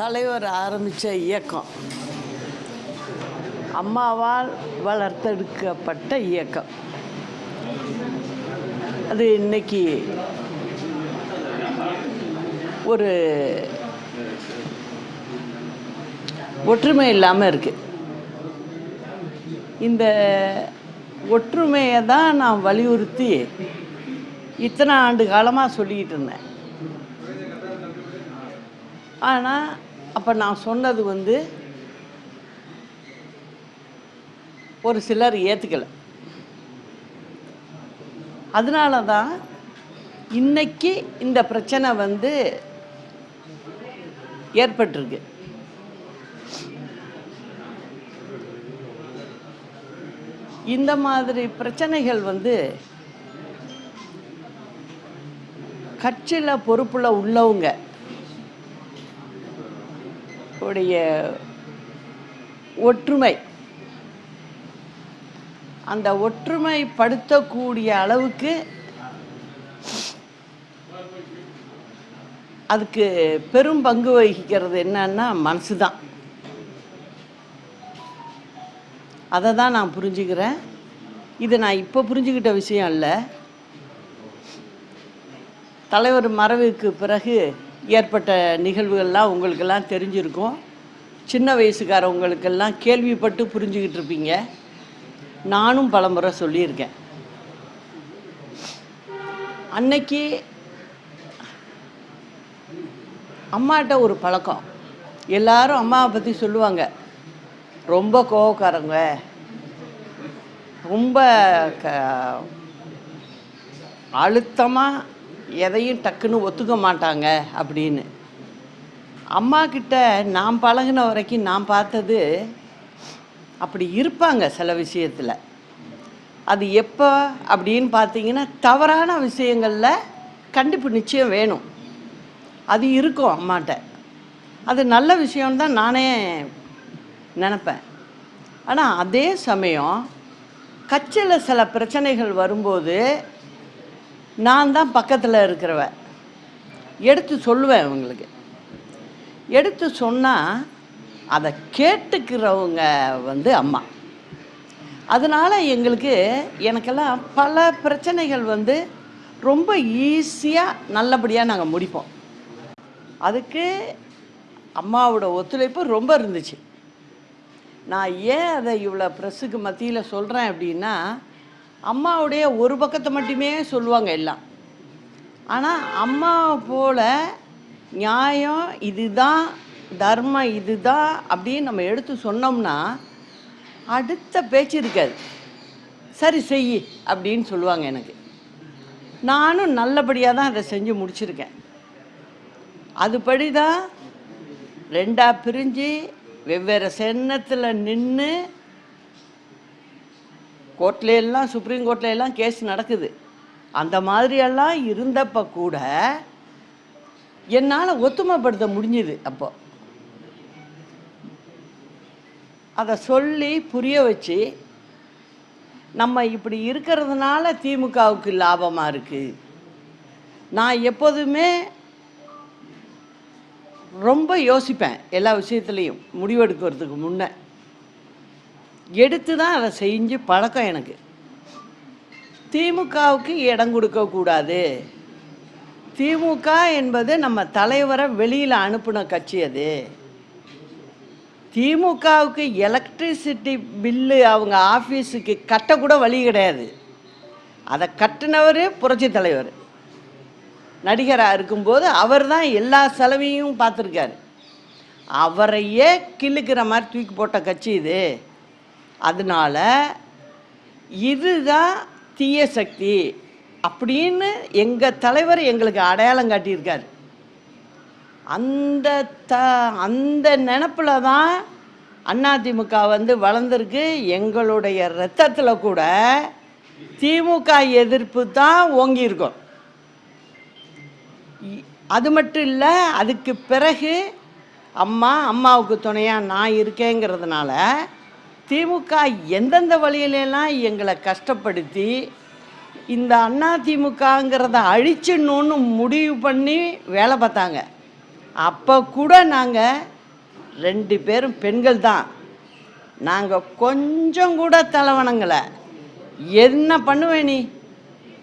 தலைவர் ஆரம்பித்த இயக்கம் அம்மாவால் வளர்த்தெடுக்கப்பட்ட இயக்கம். அது இன்னைக்கு ஒரு ஒற்றுமை இல்லாமல் இருக்குது. இந்த ஒற்றுமையை தான் நான் வலியுறுத்தி இத்தனை ஆண்டு காலமாக சொல்லிக்கிட்டு இருந்தேன். ஆனால் அப்போ நான் சொன்னது ஒரு சிலர் ஏற்றுக்கலை. அதனால தான் இன்னைக்கு இந்த பிரச்சனை ஏற்பட்டிருக்கு. இந்த மாதிரி பிரச்சனைகள் கட்சியில் பொறுப்புல உள்ளவங்க உடைய ஒற்றுமை, அந்த ஒற்றுமைப்படுத்தக்கூடிய அளவுக்கு அதுக்கு பெரும் பங்கு வகிக்கிறது என்னன்னா மனசு தான். அதை தான் நான் புரிஞ்சுக்கிறேன். இது நான் இப்போ புரிஞ்சுக்கிட்ட விஷயம் இல்லை. தலைவர் மறைவுக்கு பிறகு ஏற்பட்ட நிகழ்வுகள்லாம் உங்களுக்கெல்லாம் தெரிஞ்சிருக்கும். சின்ன வயசுக்காரவங்களுக்கெல்லாம் கேள்விப்பட்டு புரிஞ்சுக்கிட்டு இருப்பீங்க. நானும் பல முறை சொல்லியிருக்கேன். அன்னைக்கு அம்மாட்ட ஒரு பழக்கம். எல்லாரும் அம்மாவை பற்றி சொல்லுவாங்க, ரொம்ப கோவக்காரங்க, ரொம்ப அழுத்தமாக எதையும் டக்குன்னு ஒத்துக்க மாட்டாங்க அப்படின்னு. அம்மா கிட்ட நான் பழகின வரைக்கும் நான் பார்த்தது அப்படி இருப்பாங்க சில விஷயத்தில். அது எப்போ அப்படின்னு பார்த்தீங்கன்னா, தவறான விஷயங்களில் கண்டிப்பு நிச்சயம் வேணும், அது இருக்கும் அம்மாட்ட. அது நல்ல விஷயம்தான் நானே நினப்பேன். ஆனால் அதே சமயம் கட்சியில் சில பிரச்சனைகள் வரும்போது நான் தான் பக்கத்தில் இருக்கிறவ, எடுத்து சொல்லுவேன். அவங்களுக்கு எடுத்து சொன்னால் அதை கேட்டுக்கிறவங்க அம்மா. அதனால் எனக்கெல்லாம் பல பிரச்சனைகள் ரொம்ப ஈஸியாக நல்லபடியாக நாங்கள் முடிப்போம். அதுக்கு அம்மாவோட ஒத்துழைப்பு ரொம்ப இருந்துச்சு. நான் ஏன் அதை இவ்வளோ ப்ரெஸ்ஸுக்கு மத்தியில் சொல்கிறேன் அப்படின்னா, அம்மாவுடைய ஒரு பக்கத்தை மட்டுமே சொல்லுவாங்க எல்லாம். ஆனால் அம்மா போல் நியாயம் இதுதான், தர்மம் இதுதான் அப்படின்னு நம்ம எடுத்து சொன்னோம்னா அடுத்த பேச்சு இருக்காது. சரி செய் அப்படின்னு சொல்லுவாங்க. எனக்கு நானும் நல்லபடியாக தான் அதை செஞ்சு முடிச்சிருக்கேன். அதுபடி தான் ரெண்டாக பிரிஞ்சு வெவ்வேறு சென்னத்தில் நின்று கோர்ட்லையெல்லாம், சுப்ரீம் கோர்ட்லையெல்லாம் கேஸ் நடக்குது. அந்த மாதிரியெல்லாம் இருந்தப்போ கூட என்னால் ஒத்துமைப்படுத்த முடிஞ்சுது. அப்போ அதை சொல்லி புரிய வச்சு, நம்ம இப்படி இருக்கிறதுனால திமுகவுக்கு லாபமாக இருக்குது. நான் எப்போதுமே ரொம்ப யோசிப்பேன். எல்லா விஷயத்துலேயும் முடிவெடுக்கிறதுக்கு முன்னே எடுத்து தான் அதை செஞ்சு பழக்கம் எனக்கு. திமுகவுக்கு இடம் கொடுக்கக்கூடாது. திமுக என்பது நம்ம தலைவரை வெளியில் அனுப்பின கட்சி. அது திமுகவுக்கு எலக்ட்ரிசிட்டி பில்லு அவங்க ஆஃபீஸுக்கு கட்டக்கூட வழி கிடையாது. அதை கட்டினவர் புரட்சி தலைவர். நடிகராக இருக்கும்போது அவர் தான் எல்லா செலவையும் பார்த்துருக்காரு. அவரையே கிள்ளுக்கிற மாதிரி தூக்கி போட்ட கட்சி இது. அதனால் இதுதான் தீய சக்தி அப்படின்னு எங்கள் தலைவர் எங்களுக்கு அடையாளம் காட்டியிருக்கார். அந்த நினப்பில் தான் அதிமுக வளர்ந்துருக்கு. எங்களுடைய இரத்தத்தில் கூட திமுக எதிர்ப்பு தான் ஓங்கியிருக்கோம். அது மட்டும் இல்லை, அதுக்கு பிறகு அம்மாவுக்கு துணையாக நான் இருக்கேங்கிறதுனால திமுக எந்தெந்த வழியிலெல்லாம் எங்களை கஷ்டப்படுத்தி இந்த அதிமுகங்கிறத அழிச்சிடணுன்னு முடிவு பண்ணி வேலை பார்த்தாங்க. அப்போ கூட நாங்கள் 2 பேரும் பெண்கள் தான். நாங்கள் கொஞ்சம் கூட தலைவணங்களை. என்ன பண்ணுவேன் நீ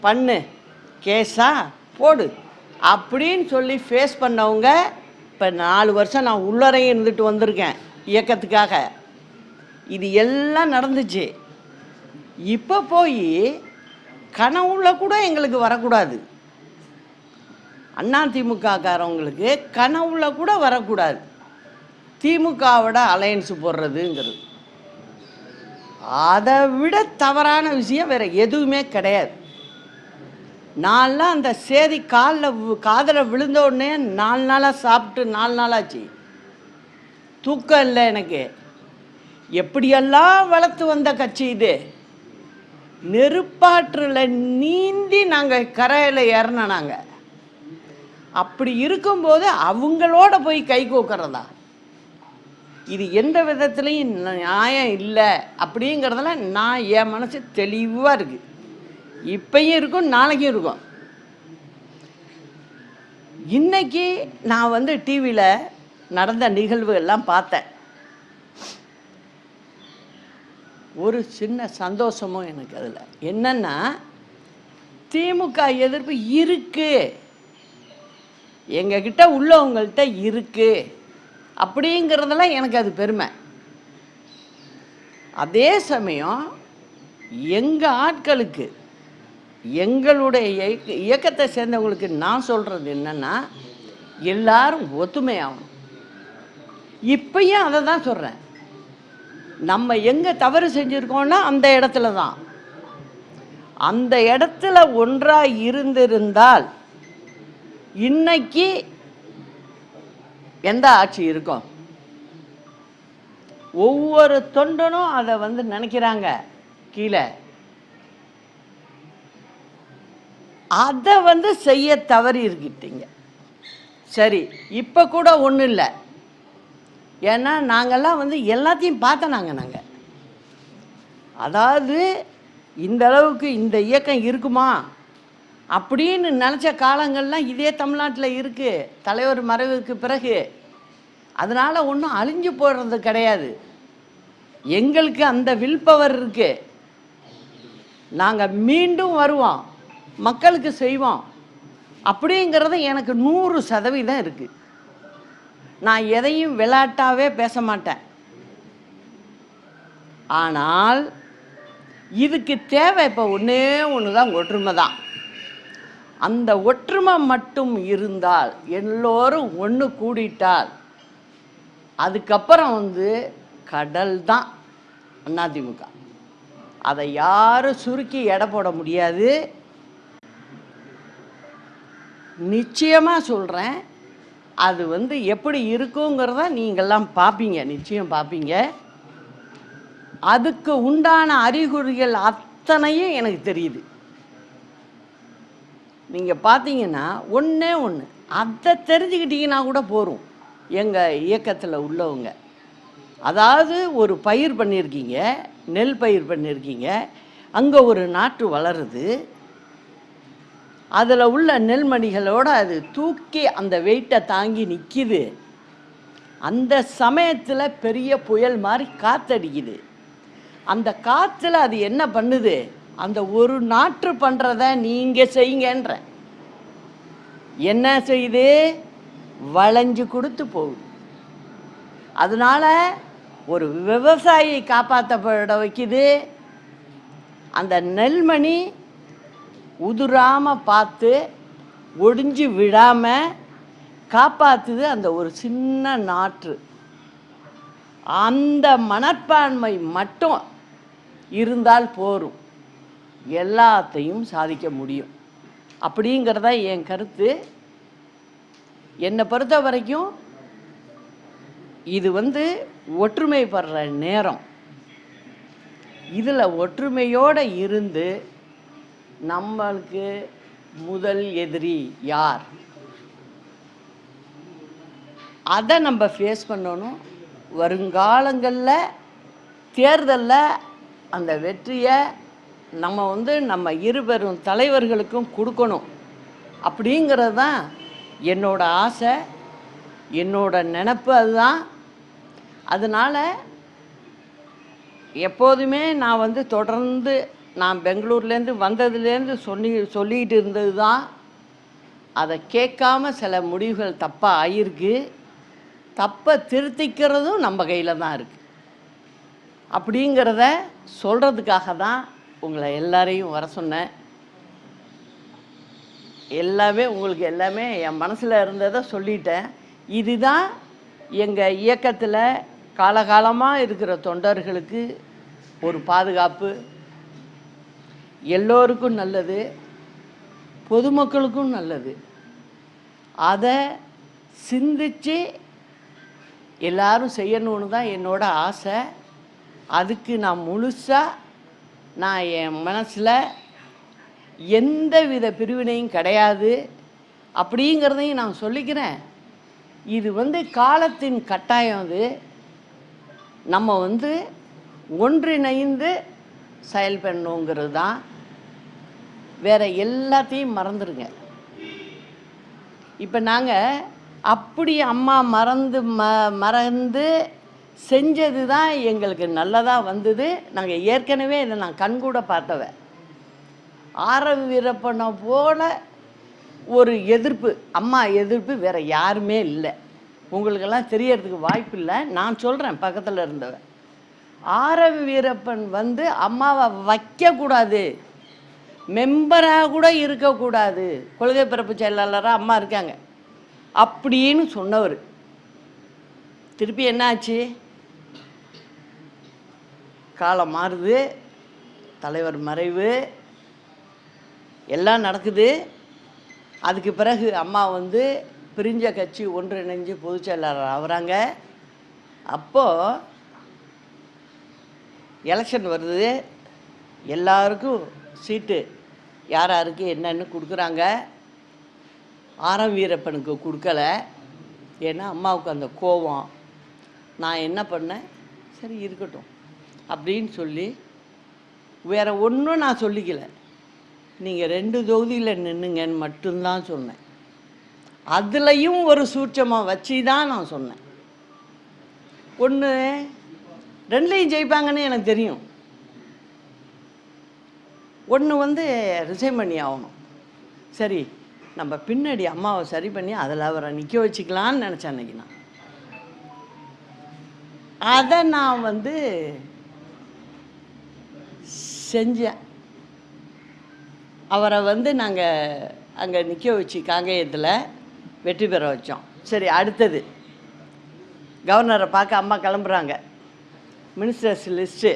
பண்ணு, கேஸா போடு அப்படின்னு சொல்லி ஃபேஸ் பண்ணவங்க. இப்போ 4 வருஷம் நான் உள்ளறையும் இருந்துட்டு வந்திருக்கேன் இயக்கத்துக்காக. இது எல்லாம் நடந்துச்சு. இப்போ போய் கனவுல கூட எங்களுக்கு வரக்கூடாது. அதிமுககாரவங்களுக்கு கனவுல கூட வரக்கூடாது திமுகவோட அலையன்ஸ் போடுறதுங்கிறது. அதை விட தவறான விஷயம் வேறு எதுவுமே கிடையாது. நான்லாம் அந்த சேதி காதில் விழுந்த உடனே 4 நாளாக சாப்பிட்டு 4 நாளாச்சு. தூக்கம் இல்லை எனக்கு. எப்படியெல்லாம் வளர்த்து வந்த கட்சி இது. நெருப்பாற்றில் நீந்தி நாங்கள் கரையில் ஏறின. நாங்கள் அப்படி இருக்கும்போது அவங்களோட போய் கை கோக்கிறதா, இது எந்த விதத்துலையும் நியாயம் இல்லை. அப்படிங்கிறதுல நான் என் மனசு தெளிவாக இருக்குது. இப்பயும் இருக்கும், நாளைக்கும் இருக்கும். இன்னைக்கு நான் டிவியில் நடந்த நிகழ்வுகள்லாம் பார்த்தேன். ஒரு சின்ன சந்தோஷமும் எனக்கு அதில். என்னன்னா, திமுக எதிர்ப்பு இருக்கு, எங்ககிட்ட உள்ளவங்கள்ட்ட இருக்கு அப்படிங்கிறதெல்லாம் எனக்கு அது பெருமை. அதே சமயம் எங்கள் ஆட்களுக்கு, எங்களுடைய இயக்கத்தை சேர்ந்தவங்களுக்கு நான் சொல்கிறது என்னென்னா, எல்லாரும் ஒத்துமையாகணும். இப்பயும் அதை தான் சொல்கிறேன். நம்ம எங்கே தவறு செஞ்சுருக்கோன்னா அந்த இடத்துல தான். அந்த இடத்துல ஒன்றாக இருந்திருந்தால் இன்னைக்கு எந்த ஆட்சி இருக்கும்? ஒவ்வொரு தொண்டனும் அதை நினைக்கிறாங்க கீழே. அதை செய்ய தவறி இருக்கிட்டீங்க. சரி, இப்போ கூட ஒன்றும் இல்லை. ஏன்னா நாங்கள்லாம் எல்லாத்தையும் பார்த்தோம். நாங்கள் அதாவது இந்த அளவுக்கு இந்த இயக்கம் இருக்குமா அப்படின்னு நினச்ச காலங்கள்லாம் இதே தமிழ்நாட்டில் இருக்குது, தலைவர் மறைவுக்கு பிறகு. அதனால் ஒன்றும் அழிஞ்சு போடுறது கிடையாது. எங்களுக்கு அந்த வில் பவர் இருக்குது. நாங்கள் மீண்டும் வருவோம், மக்களுக்கு செய்வோம் அப்படிங்கிறது எனக்கு 100% இருக்குது. நான் எதையும் விளையாட்டாவே பேச மாட்டேன். ஆனால் இதுக்கு தேவை இப்போ ஒன்றே ஒன்று தான், ஒற்றுமை தான். அந்த ஒற்றுமை மட்டும் இருந்தால், எல்லோரும் ஒன்று கூடிட்டால், அதுக்கப்புறம் கடல் தான் அதிமுக. அதை யாரும் சுருக்கி எடை போட முடியாது. நிச்சயமாக சொல்கிறேன். அது எப்படி இருக்குங்கிறத நீங்கள்லாம் பார்ப்பீங்க, நிச்சயம் பார்ப்பீங்க. அதுக்கு உண்டான அறிகுறிகள் அத்தனையும் எனக்கு தெரியுது. நீங்கள் பார்த்தீங்கன்னா ஒன்றே ஒன்று, அதை தெரிஞ்சுக்கிட்டீங்கன்னா கூட போகும். எங்கள் இயக்கத்தில் உள்ளவங்க, அதாவது ஒரு பயிர் பண்ணியிருக்கீங்க, நெல் பயிர் பண்ணியிருக்கீங்க, அங்கே ஒரு நாற்று வளருது, அதில் உள்ள நெல்மணிகளோடு அது தூக்கி அந்த வெயிட்டை தாங்கி நிற்கிது. அந்த சமயத்தில் பெரிய புயல் மாதிரி காற்றடிக்குது. அந்த காற்றுல அது என்ன பண்ணுது? அந்த ஒரு நாற்று பண்ணுறத நீங்கள் செய்யுங்கன்ற என்ன செய்யுது? வளைஞ்சு கொடுத்து போகுது. அதனால் ஒரு விவசாயியை காப்பாற்றப்பட வைக்குது. அந்த நெல்மணி உதிராமல் பார்த்து ஒடிஞ்சு விடாமல் காப்பாற்றுது அந்த ஒரு சின்ன நாற்று. அந்த மனப்பான்மை மட்டும் இருந்தால் போரும், எல்லாத்தையும் சாதிக்க முடியும் அப்படிங்கிறதா என் கருத்து. என்னை பொறுத்த வரைக்கும் இது ஒற்றுமைப்படுற நேரம். இதில் ஒற்றுமையோடு இருந்து நம்மளுக்கு முதல் எதிரி யார், அதை நம்ம ஃபேஸ் பண்ணணும். வருங்காலங்களில் தேர்தலில் அந்த வெற்றியை நம்ம நம்ம இருபெரும் தலைவர்களுக்கும் கொடுக்கணும் அப்படிங்கிறது தான் என்னோட ஆசை. என்னோட நினப்பு அதுதான். அதனால் எப்போதுமே நான் வந்து தொடர்ந்து நான் பெங்களூர்லேருந்து வந்ததுலேருந்து சொல்லிக்கிட்டு இருந்தது தான். அதை கேட்காம சில முடிவுகள் தப்பாக ஆகிருக்கு. தப்பை திருத்திக்கிறதும் நம்ம கையில் தான் இருக்குது. அப்படிங்கிறத சொல்கிறதுக்காக தான் உங்களை எல்லாரையும் வர சொன்னேன். உங்களுக்கு எல்லாமே என் மனசில் இருந்ததை சொல்லிட்டேன். இதுதான் எங்கள் இயக்கத்தில் காலகாலமாக இருக்கிற தொண்டர்களுக்கு ஒரு பாதுகாப்பு, எல்லோருக்கும் நல்லது, பொதுமக்களுக்கும் நல்லது. அதை சிந்தித்து எல்லாரும் செய்யணும்னு தான் என்னோட ஆசை. அதுக்கு நான் என் மனசில் எந்த வித பிரிவினையும் கிடையாது அப்படிங்கிறதையும் நான் சொல்லிக்கிறேன். இது வந்து காலத்தின் கட்டாயம். அது நம்ம வந்து ஒன்றிணைந்து செயல்படணுங்கிறது தான். வேறு எல்லாத்தையும் மறந்துடுங்க. இப்போ நாங்கள் அப்படி அம்மா மறந்து செஞ்சது தான் எங்களுக்கு நல்லதாக வந்தது. நாங்கள் ஏற்கனவே இதை நான் கண்கூட பார்த்தவ. ஆரவி வீரப்பனை போல் ஒரு எதிர்ப்பு, அம்மா எதிர்ப்பு வேறு யாருமே இல்லை. உங்களுக்கெல்லாம் தெரியறதுக்கு வாய்ப்பு இல்லை. நான் சொல்கிறேன், பக்கத்தில் இருந்தவ. ஆரவி வீரப்பன் வந்து அம்மாவை வைக்கக்கூடாது, மெம்பராக கூட இருக்கக்கூடாது, கொள்கை பிறப்பு செயலாளராக அம்மா இருக்காங்க அப்படின்னு சொன்னவர். திருப்பி என்னாச்சு? காலம் மாறுது, தலைவர் மறைவு, எல்லாம் நடக்குது. அதுக்கு பிறகு அம்மா வந்து பிரிஞ்ச கட்சி ஒன்றிணைஞ்சு பொதுச் செயலாளர் ஆகுறாங்க. அப்போது எலெக்ஷன் வருது, எல்லாருக்கும் சீட்டு யார் யாருக்கு என்னன்னு கொடுக்குறாங்க. ஆரம் வீரப்பனுக்கு கொடுக்கல. ஏன்னா அம்மாவுக்கு அந்த கோபம். நான் என்ன பண்ணேன், சரி இருக்கட்டும் அப்படின்னு சொல்லி வேறு ஒன்றும் நான் சொல்லிக்கல. நீங்கள் 2 தொகுதியில் நின்றுங்கன்னு மட்டும்தான் சொன்னேன். அதுலேயும் ஒரு சூட்சமாக வச்சு தான் நான் சொன்னேன். 1 2லையும் ஜெயிப்பாங்கன்னு எனக்கு தெரியும். 1 வந்து ரிசைன் பண்ணி ஆகணும். சரி, நம்ம பின்னாடி அம்மாவை சரி பண்ணி அதில் அவரை நிற்க வச்சுக்கலான்னு நினச்சேன் அன்றைக்கி. நான் அதை நான் வந்து செஞ்சேன். அவரை வந்து நாங்கள் அங்கே நிற்க வச்சு காங்கேயத்தில் வெற்றி பெற வச்சோம். சரி, அடுத்தது கவர்னரை பார்க்க அம்மா கிளம்புறாங்க. மினிஸ்டர்ஸ் லிஸ்ட்டு,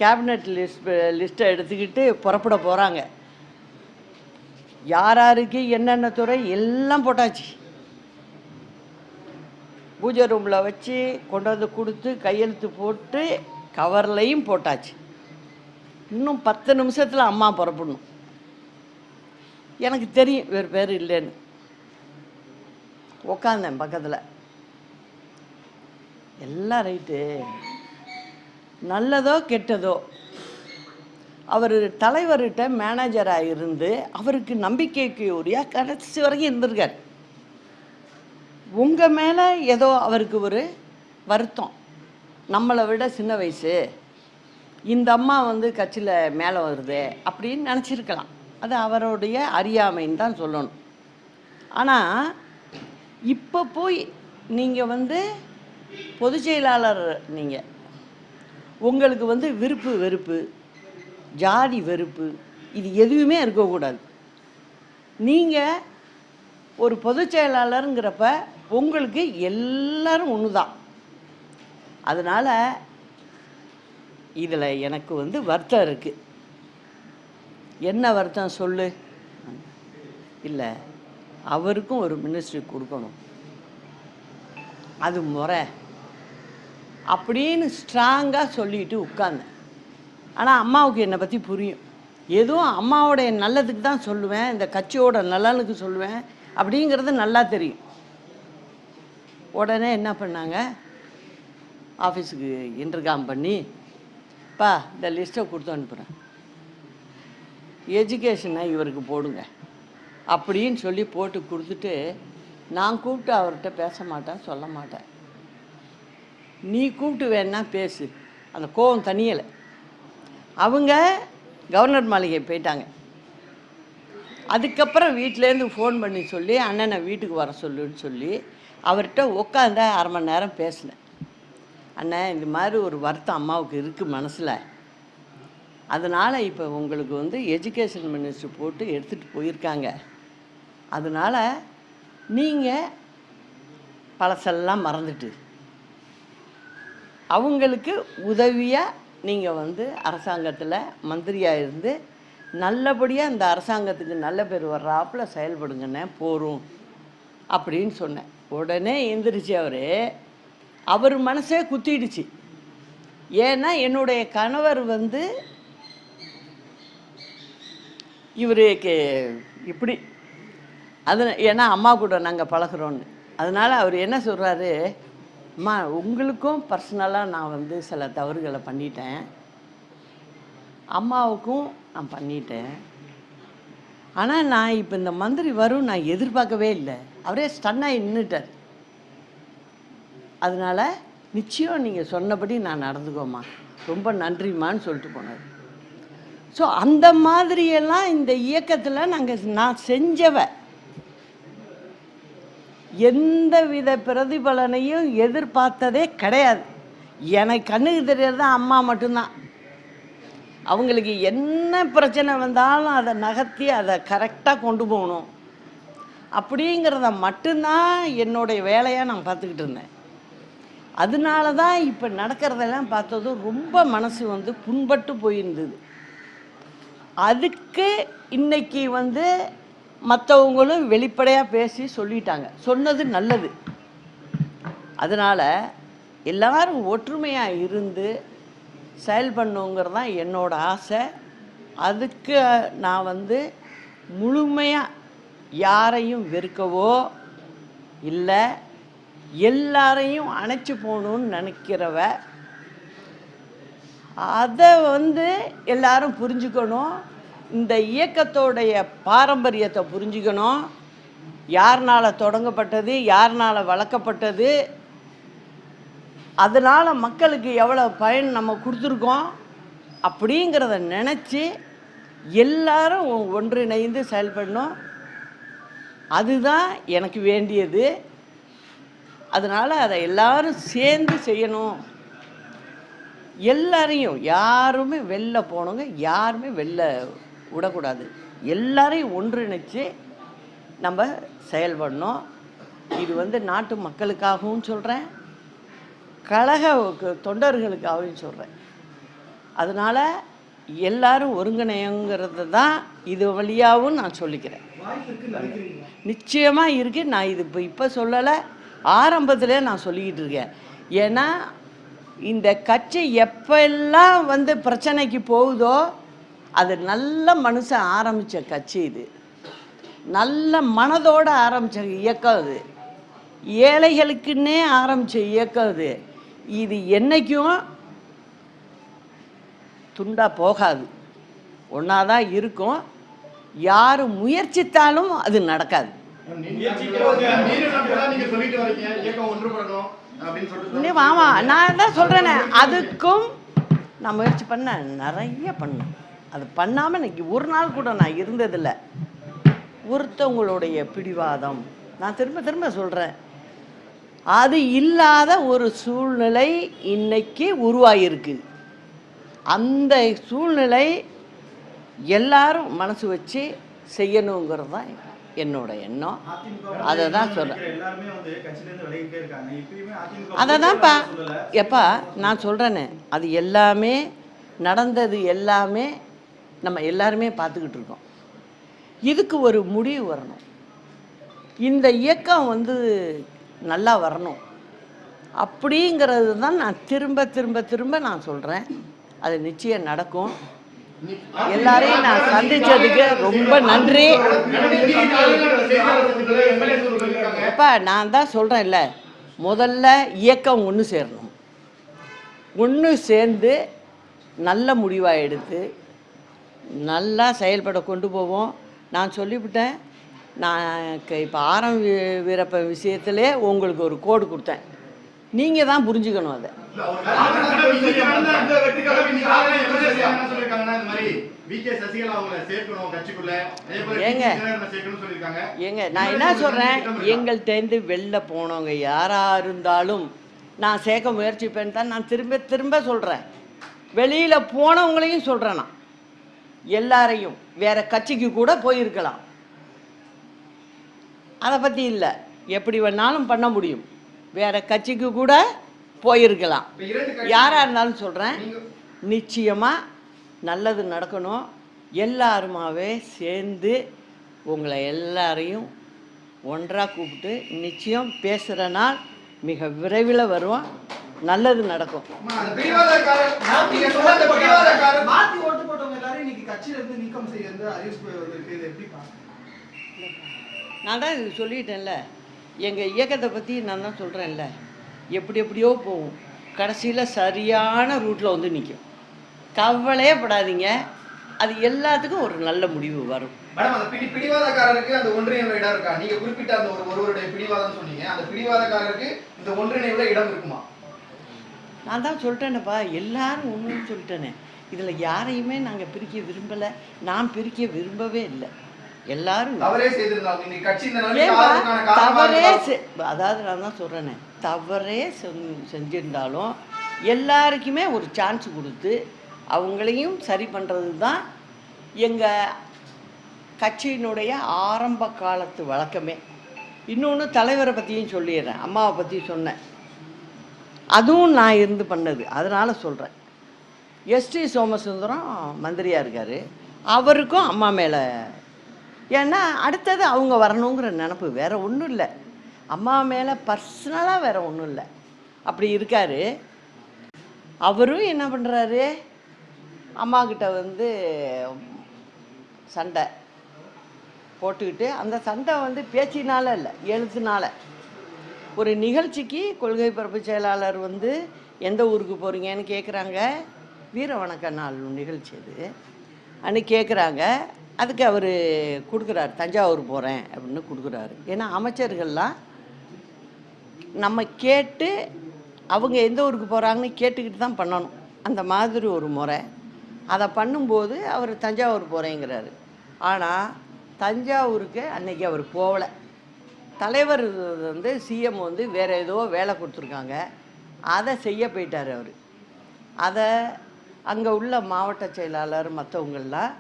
கேபினட் லிஸ்ட்டை எடுத்துக்கிட்டு புறப்பட போகிறாங்க. யார் யாருக்கு என்னென்ன துறை எல்லாம் போட்டாச்சு. பூஜை ரூமில் வச்சு கொண்டு வந்து கொடுத்து கையெழுத்து போட்டு கவர்லையும் போட்டாச்சு. இன்னும் 10 நிமிஷத்தில் அம்மா புறப்படணும். எனக்கு தெரியும் வேறு பேர் இல்லைன்னு. உக்காந்தேன் பக்கத்தில். எல்லாம் ரைட்டு, நல்லதோ கெட்டதோ அவர் தலைவர்கிட்ட மேனேஜராக இருந்து அவருக்கு நம்பிக்கைக்கு உரிய கடைசி வரைக்கும் இருந்திருக்கார். உங்கள் மேலே ஏதோ அவருக்கு ஒரு வருத்தம், நம்மளை விட சின்ன வயசு, இந்த அம்மா வந்து கட்சியில் மேலே வருது அப்படின்னு நினச்சிருக்கலாம். அது அவருடைய அறியாமைன்னு தான் சொல்லணும். ஆனால் இப்போ போய் நீங்கள் வந்து பொதுச் செயலாளர், நீங்கள் உங்களுக்கு வந்து விருப்பு வெறுப்பு, ஜாதி வெறுப்பு, இது எதுவுமே இருக்கக்கூடாது. நீங்கள் ஒரு பொதுச் செயலாளருங்கிறப்ப உங்களுக்கு எல்லாரும் ஒன்று தான். அதனால் இதில் எனக்கு வந்து வருத்தம் இருக்குது. என்ன வருத்தம் சொல்லு? இல்லை, அவருக்கும் ஒரு மினிஸ்ட்ரி கொடுக்கணும், அது முறை அப்படின்னு ஸ்ட்ராங்காக சொல்லிட்டு உட்கார்ந்தேன். ஆனால் அம்மாவுக்கு என்னை பற்றி புரியும். எதுவும் அம்மாவோடைய நல்லதுக்கு தான் சொல்லுவேன், இந்த கட்சியோட நலனுக்கு சொல்லுவேன் அப்படிங்கிறது நல்லா தெரியும். உடனே என்ன பண்ணாங்க, ஆஃபீஸுக்கு இன்டர்காம் பண்ணி, பா இந்த லிஸ்ட்டை கொடுத்து அனுப்புகிறேன், எஜுகேஷனை இவருக்கு போடுங்க அப்படின்னு சொல்லி போட்டு கொடுத்துட்டு நான் கூப்பிட்டு அவர்கிட்ட பேச மாட்டேன், சொல்ல மாட்டேன். நீ கூப்பிட்டு வேணா பேசு. அந்த கோவம் தனியலை. அவங்க கவர்னர் மாளிகை போயிட்டாங்க. அதுக்கப்புறம் வீட்டிலேருந்து ஃபோன் பண்ணி சொல்லி அண்ணனை வீட்டுக்கு வர சொல்லுன்னு சொல்லி அவர்கிட்ட உட்காந்து 1/2 மணி நேரம் பேசினேன். அண்ணன், இந்த மாதிரி ஒரு வருத்தம் அம்மாவுக்கு இருக்குது மனசில். அதனால் இப்போ உங்களுக்கு எஜுகேஷன் மினிஸ்டர் போட்டு எடுத்துகிட்டு போயிருக்காங்க. அதனால் நீங்கள் பழசெல்லாம் மறந்துட்டு அவங்களுக்கு உதவியாக நீங்கள் அரசாங்கத்தில் மந்திரியாக இருந்து நல்லபடியாக இந்த அரசாங்கத்துக்கு நல்ல பேர் வர்றாப்புல செயல்படுங்கண்ணே, போரும் அப்படின்னு சொன்னேன். உடனே எந்திரிச்சு அவர் மனசே குத்திடுச்சு. ஏன்னா என்னுடைய கணவர் இவருக்கு இப்படி அது ஏன்னா அம்மா கூட நாங்கள் பழகிறோன்னு. அதனால் அவர் என்ன சொல்கிறாரு, அம்மா உங்களுக்கும் பர்சனலாக நான் சில தவறுகளை பண்ணிட்டேன், அம்மாவுக்கும் நான் பண்ணிட்டேன். ஆனால் நான் இப்போ இந்த மந்திரி வரும் நான் எதிர்பார்க்கவே இல்லை. அவரே ஸ்டன்னாகி நின்றுட்டார். அதனால் நிச்சயம் நீங்கள் சொன்னபடி நான் நடந்துக்கோம்மா, ரொம்ப நன்றிம்மான்னு சொல்லிட்டு போனார். ஸோ அந்த மாதிரியெல்லாம் இந்த இயக்கத்தில் நான் செஞ்சவ எந்த வித பிரதிபலனையும் எதிர்பார்த்ததே கிடையாது. எனக்கு கண்ணுக்கு தெரியாது அம்மா மட்டும்தான். அவங்களுக்கு என்ன பிரச்சனை வந்தாலும் அதை நகர்த்தி அதை கரெக்டாக கொண்டு போகணும் அப்படிங்கிறத மட்டும்தான் என்னுடைய வேலையாக நான் பார்த்துக்கிட்டு இருந்தேன். அதனால தான் இப்போ நடக்கிறதெல்லாம் பார்த்ததும் ரொம்ப மனசு புண்பட்டு போயிருந்தது. அதுக்கு இன்னைக்கு மற்றவங்களும் வெளிப்படையாக பேசி சொல்லிட்டாங்க. சொன்னது நல்லது. அதனால் எல்லாரும் ஒற்றுமையாக இருந்து செயல்படணுங்கிறது தான் என்னோட ஆசை. அதுக்கு நான் முழுமையாக யாரையும் வெறுக்கவோ இல்லை எல்லாரையும் அணைச்சி போகணுன்னு நினைக்கிறவ. அதை எல்லாரும் புரிஞ்சுக்கணும். இந்த இயக்கத்தோடைய பாரம்பரியத்தை புரிஞ்சுக்கணும். யார்னால் தொடங்கப்பட்டது, யார்னால் வளர்க்கப்பட்டது, அதனால் மக்களுக்கு எவ்வளோ பயன் நம்ம கொடுத்துருக்கோம் அப்படிங்கிறத நினச்சி எல்லாரும் ஒன்றிணைந்து செயல்படணும். அதுதான் எனக்கு வேண்டியது. அதனால் அதை எல்லாரும் சேர்ந்து செய்யணும். எல்லாரையும் யாருமே வெளில போனவங்க யாருமே வெளில விடக்கூடாது. எல்லாரையும் ஒன்றிணைச்சு நம்ம செயல்படணும். இது நாட்டு மக்களுக்காகவும் சொல்கிறேன், கழக தொண்டர்களுக்காகவும் சொல்கிறேன். அதனால் எல்லாரும் ஒருங்கிணைங்கிறது தான் இது வழியாகவும் நான் சொல்லிக்கிறேன். நிச்சயமாக இருக்குது. நான் இது இப்போ சொல்லலை, ஆரம்பத்திலே நான் சொல்லிக்கிட்டு இருக்கேன். ஏன்னா இந்த கட்சி எப்பெல்லாம் பிரச்சனைக்கு போகுதோ அது நல்ல மனுஷன் ஆரம்பித்த கட்சி. இது நல்ல மனதோடு ஆரம்பித்த இயக்கம். இது ஏழைகளுக்குன்னே ஆரம்பித்த இயக்கம். இது என்றைக்கும் துண்டா போகாது, ஒன்றா தான் இருக்கும். யார் முயற்சித்தாலும் அது நடக்காது. ஆமாம், நான் தான் சொல்கிறேனே, அதுக்கும் நான் முயற்சி நிறைய பண்ணேன். அது பண்ணாமல் இன்னைக்கு ஒரு நாள் கூட நான் இருந்ததில்லை. ஒருத்தவங்களுடைய பிடிவாதம், நான் திரும்ப திரும்ப சொல்கிறேன், அது இல்லாத ஒரு சூழ்நிலை இன்னைக்கு உருவாகிருக்கு. அந்த சூழ்நிலை எல்லாரும் மனசு வச்சு செய்யணுங்கிறது தான் என்னோட எண்ணம். அதை தான் சொல்கிறேன். அதை தான்ப்பா எப்பா நான் சொல்கிறேன்னு, அது எல்லாமே நடந்தது, எல்லாமே நம்ம எல்லாருமே பார்த்துக்கிட்டு இருக்கோம். இதுக்கு ஒரு முடிவு வரணும். இந்த இயக்கம் நல்லா வரணும் அப்படிங்கிறது தான் நான் திரும்ப திரும்ப திரும்ப நான் சொல்கிறேன். அது நிச்சயம் நடக்கும். எல்லாரையும் நான் சந்தித்ததுக்கு ரொம்ப நன்றி. அப்பா நான் தான் சொல்கிறேன்ல, முதல்ல இயக்கம் ஒன்று சேரணும். ஒன்று சேர்ந்து நல்ல முடிவாக எடுத்து நல்லா செயல்பட கொண்டு போவோம். நான் சொல்லிவிட்டேன், நான் இப்போ வீரப்ப விஷயத்திலே உங்களுக்கு ஒரு கோடு கொடுத்தேன், நீங்கள் தான் புரிஞ்சுக்கணும் அதை. ஏங்க நான் என்ன சொல்கிறேன், எங்கள்கிட்டேருந்து வெளில போனவங்க யாராக இருந்தாலும் நான் சேர்க்க முயற்சிப்பேன்னு தான் நான் திரும்ப திரும்ப சொல்கிறேன். வெளியில் போனவங்களையும் சொல்கிறேன், நான் எல்லாரையும் வேறு கட்சிக்கு கூட போயிருக்கலாம், அதை பற்றி இல்லை, எப்படி வேணாலும் பண்ண முடியும், வேறு கட்சிக்கு கூட போயிருக்கலாம், யாராக இருந்தாலும் சொல்கிறேன். நிச்சயமாக நல்லது நடக்கணும். எல்லாருமாவே சேர்ந்து உங்களை எல்லாரையும் ஒன்றாக கூப்பிட்டு நிச்சயம் பேசுகிற நாள் மிக விரைவில் வரும், நல்லது நடக்கும். நான் தான் இது சொல்லிட்டேன்ல, எங்கள் இயக்கத்தை பற்றி நான் தான் சொல்கிறேன்ல, எப்படியோ போகும், கடைசியில் சரியான ரூட்டில் வந்து நிற்கும். கவலையே படாதீங்க, அது எல்லாத்துக்கும் ஒரு நல்ல முடிவு வரும். மேடம், அந்த பிடிவாதக்காரருக்கு அந்த ஒன்றிணைவுல இடம் இருக்கா? நீங்க குறிப்பிட்ட அந்த ஒருவருடைய பிடிவாதம் சொன்னீங்க, அந்த பிடிவாதக்காரருக்கு இந்த ஒன்றிணைவுல இடம் இருக்குமா? நான் தான் சொல்லிட்டேனேப்பா, எல்லாரும் ஒன்றுன்னு சொல்லிட்டேனே, இதில் யாரையுமே நாங்கள் பிரிக்க விரும்பலை, நான் பிரிக்க விரும்பவே இல்லை. எல்லாரும் தவறே செய்திருந்தாலும் இந்த கட்சி தவறே அதாவது நான் தான் சொல்கிறேனே, தவறே செஞ்சிருந்தாலும் எல்லாருக்குமே ஒரு சான்ஸ் கொடுத்து அவங்களையும் சரி பண்ணுறது தான் எங்கள் கட்சியினுடைய ஆரம்ப காலத்து வழக்கமே. இன்னொன்று தலைவரை பற்றியும் சொல்லிடுறேன், அம்மாவை பற்றி சொன்னேன், அதுவும் நான் இருந்து பண்ணது, அதனால் சொல்கிறேன். எஸ்டி சோமசுந்தரம் மந்திரியாக இருக்கார், அவருக்கும் அம்மா மேலே, ஏன்னா அடுத்தது அவங்க வரணுங்கிற நினப்பு, வேறு ஒன்றும் இல்லை, அம்மா மேலே பர்சனலாக வேறு ஒன்றும் இல்லை, அப்படி இருக்கார். அவரும் என்ன பண்ணுறாரு, அம்மாக்கிட்ட வந்து சண்டை போட்டுக்கிட்டு, அந்த சண்டை வந்து பேச்சினால இல்லை, எழுத்துனால. ஒரு நிகழ்ச்சிக்கு கொள்கை பரப்பு செயலாளர் வந்து எந்த ஊருக்கு போகிறீங்கன்னு கேட்குறாங்க, வீர வணக்க நாள் நிகழ்ச்சி அது அன்னைக்கு கேட்குறாங்க, அதுக்கு அவர் கொடுக்குறாரு, தஞ்சாவூர் போகிறேன் அப்படின்னு கொடுக்குறாரு. ஏன்னா அமைச்சர்கள்லாம் நம்ம கேட்டு அவங்க எந்த ஊருக்கு போகிறாங்கன்னு கேட்டுக்கிட்டு தான் பண்ணணும், அந்த மாதிரி ஒரு முறை. அதை பண்ணும்போது அவர் தஞ்சாவூர் போகிறேங்கிறாரு. ஆனால் தஞ்சாவூருக்கு அன்னைக்கு அவர் போகலை, தலைவர் வந்து சிஎம் வந்து வேறு ஏதோ வேலை கொடுத்துருக்காங்க, அதை செய்ய போயிட்டார் அவர். அதை அங்கே உள்ள மாவட்ட செயலாளர் மற்றவங்கள்லாம்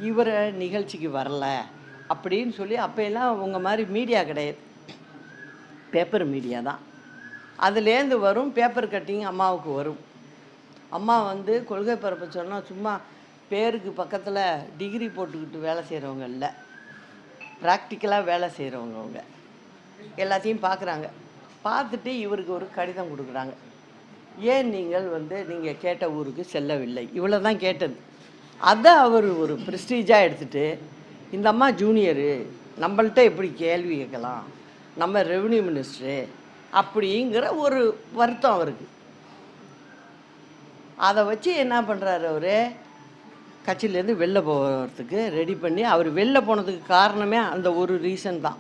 இவரை நிகழ்ச்சிக்கு வரல அப்படின்னு சொல்லி, அப்போல்லாம் உங்கள் மாதிரி மீடியா கிடையாது, பேப்பர் மீடியா தான், அதுலேருந்து வரும் பேப்பர் கட்டிங் அம்மாவுக்கு வரும். அம்மா வந்து கொள்கை பரப்ப சொன்னால் சும்மா பேருக்கு பக்கத்தில் டிகிரி போட்டுக்கிட்டு வேலை செய்கிறவங்க இல்லை, ப்ராக்டிக்கலாக வேலை செய்கிறவங்க. அவங்க எல்லாத்தையும் பார்க்குறாங்க, பார்த்துட்டு இவருக்கு ஒரு கடிதம் கொடுக்குறாங்க, ஏன் நீங்கள் வந்து நீங்கள் கேட்ட ஊருக்கு செல்லவில்லை, இவ்வளோ தான் கேட்டது. அதை அவர் ஒரு ப்ரெஸ்டீஜாக எடுத்துகிட்டு, இந்த அம்மா ஜூனியரு, நம்மள்கிட்ட எப்படி கேள்வி கேட்கலாம், நம்ம ரெவென்யூ மினிஸ்டரு அப்படிங்கிற ஒரு வருத்தம் அவருக்கு. அதை வச்சு என்ன பண்ணுறாரு, அவர் கட்சியிலேருந்து வெளில போகிறதுக்கு ரெடி பண்ணி, அவர் வெளில போனதுக்கு காரணமே அந்த ஒரு ரீசன் தான்.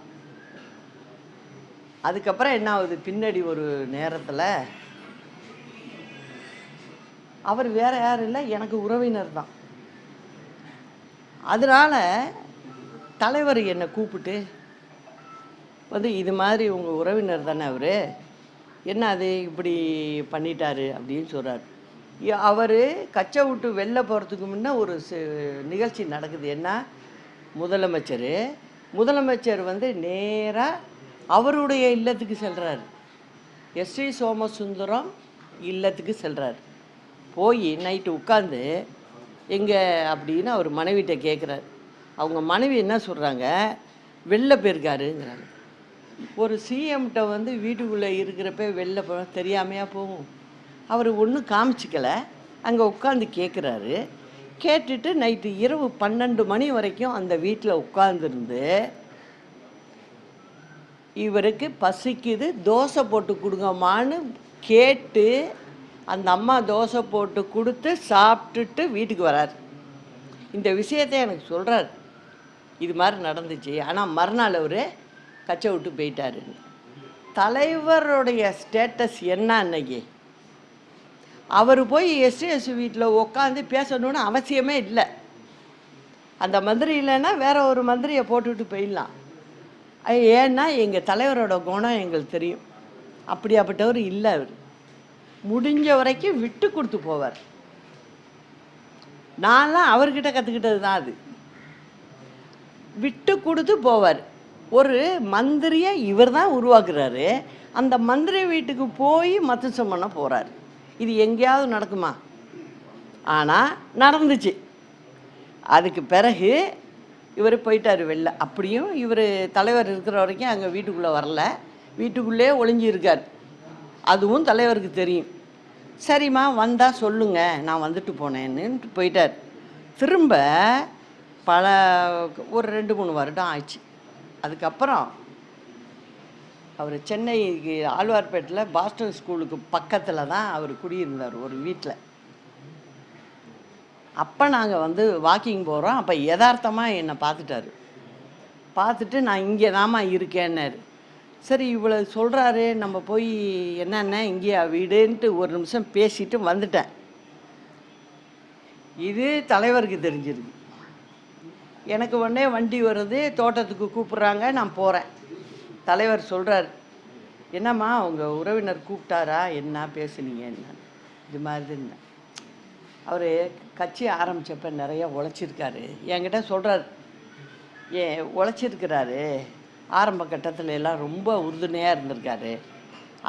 அதுக்கப்புறம் என்ன ஆகுது, பின்னாடி ஒரு நேரத்தில் அவர் வேறு யாரும் இல்லை, எனக்கு உறவினர் தான். அதனால் தலைவர் என்னை கூப்பிட்டு வந்து, இது மாதிரி உங்கள் உறவினர் தானே அவர், என்ன அது இப்படி பண்ணிட்டாரு அப்படின்னு சொல்கிறார். அவர் கச்சை விட்டு வெளில போகிறதுக்கு முன்னே ஒரு நிகழ்ச்சி நடக்குது. என்ன, முதலமைச்சர் வந்து நேராக அவருடைய இல்லத்துக்கு செல்கிறார், எஸ்டி சோமசுந்தரம் இல்லத்துக்கு செல்கிறார். போய் நைட்டு உட்காந்து எங்கே அப்படின்னு அவர் மனைவிட்ட கேட்குறார். அவங்க மனைவி என்ன சொல்கிறாங்க, வெளில போயிருக்காருங்கிறாங்க. ஒரு சிஎம்கிட்ட வந்து வீட்டுக்குள்ளே இருக்கிறப்ப வெளில போ தெரியாமையா போகும், அவர் ஒன்றும் காமிச்சிக்கலை, அங்கே உட்காந்து கேட்குறாரு. கேட்டுட்டு நைட்டு இரவு 12 மணி வரைக்கும் அந்த வீட்டில் உட்காந்துருந்து, இவருக்கு பசிக்குது தோசை போட்டு கொடுங்கம்மான்னு கேட்டு அந்த அம்மா தோசை போட்டு கொடுத்து சாப்பிட்டுட்டு வீட்டுக்கு வரார். இந்த விஷயத்தை எனக்கு சொல்கிறார். இது மாதிரி நடந்துச்சு. ஆனால் மறுநாள் அவர் கட்சியை விட்டு போயிட்டாருன்னு. தலைவருடைய ஸ்டேட்டஸ் என்ன அன்னைக்கு? அவர் போய் எஸ்சி வீட்டில் உட்காந்து பேசணுன்னு அவசியமே இல்லை. அந்த மந்திரி இல்லைன்னா வேற ஒரு மந்திரியை போட்டுவிட்டு போயிடலாம். ஏன்னா எங்கள் தலைவரோட குணம் எங்களுக்கு தெரியும். அப்படியாப்பட்டவர் இல்லை. அவர் முடிஞ்ச வரைக்கும் விட்டு கொடுத்து போவார். நான்லாம் அவர்கிட்ட கற்றுக்கிட்டது தான் அது. விட்டு கொடுத்து போவார். ஒரு மந்திரியை இவர் தான் உருவாக்குறாரு. அந்த மந்திரி வீட்டுக்கு போய் மத்தசம் பண்ண போகிறார். இது எங்கேயாவது நடக்குமா? ஆனால் நடந்துச்சு. அதுக்கு பிறகு இவர் போயிட்டார் வெளில. அப்படியும் இவர் தலைவர் இருக்கிற வரைக்கும் அங்கே வீட்டுக்குள்ளே வரல, வீட்டுக்குள்ளே ஒளிஞ்சிருக்கார். அதுவும் தலைவருக்கு தெரியும். சரிம்மா வந்தால் சொல்லுங்கள், நான் வந்துட்டு போனேன்னு போயிட்டார். திரும்ப ஒரு 2-3 வருடம் ஆச்சு. அதுக்கப்புறம் அவர் சென்னைக்கு ஆழ்வார்பேட்டில் பாஸ்டன் ஸ்கூலுக்கு பக்கத்தில் தான் அவர் குடியிருந்தார் ஒரு வீட்டில். அப்போ நாங்கள் வாக்கிங் போகிறோம். அப்போ யதார்த்தமாக என்னை பார்த்துட்டாரு. பார்த்துட்டு நான் இங்கே தாம்மா இருக்கேன்னாரு. சரி இவ்வளோ சொல்கிறாரு, நம்ம போய் என்னென்ன இங்கேயா வீடுன்ட்டு ஒரு நிமிஷம் பேசிட்டு வந்துட்டேன். இது தலைவருக்கு தெரிஞ்சிருக்கு. எனக்கு உடனே வண்டி வருது, தோட்டத்துக்கு கூப்பிட்றாங்க, நான் போகிறேன். தலைவர் சொல்கிறார், என்னம்மா உங்கள் உறவினர் கூப்பிட்டாரா, என்ன பேசுனீங்க என்ன? இது மாதிரி இருந்தேன். அவர் கட்சி ஆரம்பித்தப்ப நிறைய உழைச்சிருக்காரு. என்கிட்ட சொல்கிறார், உழைச்சிருக்கிறாரு, ஆரம்ப கட்டத்தில் எல்லாம் ரொம்ப உறுதுணையாக இருந்திருக்காரு,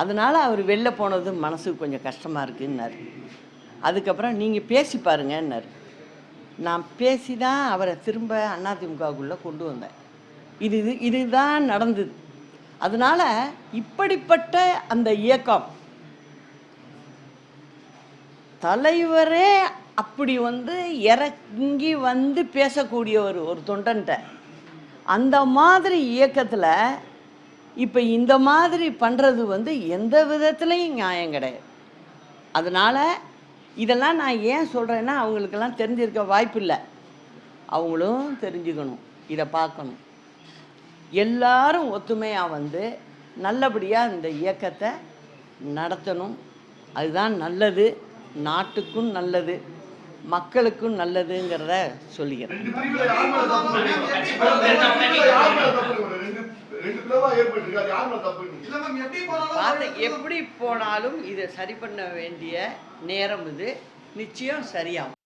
அதனால் அவர் வெளில போனது மனசுக்கு கொஞ்சம் கஷ்டமாக இருக்குன்னாரு. அதுக்கப்புறம் நீங்கள் பேசி பாருங்கன்னாரு. நான் பேசி தான் அவரை திரும்ப அதிமுகவுக்குள்ளே கொண்டு வந்தேன். இதுதான் நடந்தது. அதனால் இப்படிப்பட்ட அந்த இயக்கம் தலைவரே அப்படி இறங்கி பேசக்கூடிய ஒரு தொண்டன்ட்ட அந்த மாதிரி இயக்கத்தில் இப்போ இந்த மாதிரி பண்ணுறது எந்த விதத்துலையும் நியாயம் கிடையாது. அதனால் இதெல்லாம் நான் ஏன் சொல்கிறேன்னா, அவங்களுக்கெல்லாம் தெரிஞ்சிருக்க வாய்ப்பு இல்லை. அவங்களும் தெரிஞ்சுக்கணும், இதை பார்க்கணும். எல்லாரும் ஒத்துமையாக நல்லபடியாக இந்த இயக்கத்தை நடத்தணும். அதுதான் நல்லது, நாட்டுக்கும் நல்லது, மக்களுக்கும் நல்லதுங்கிறத சொல்லிக்கிறேன். எப்படி போனாலும் இதை சரி பண்ண வேண்டிய நேரம் இது. நிச்சயம் சரியாகும்.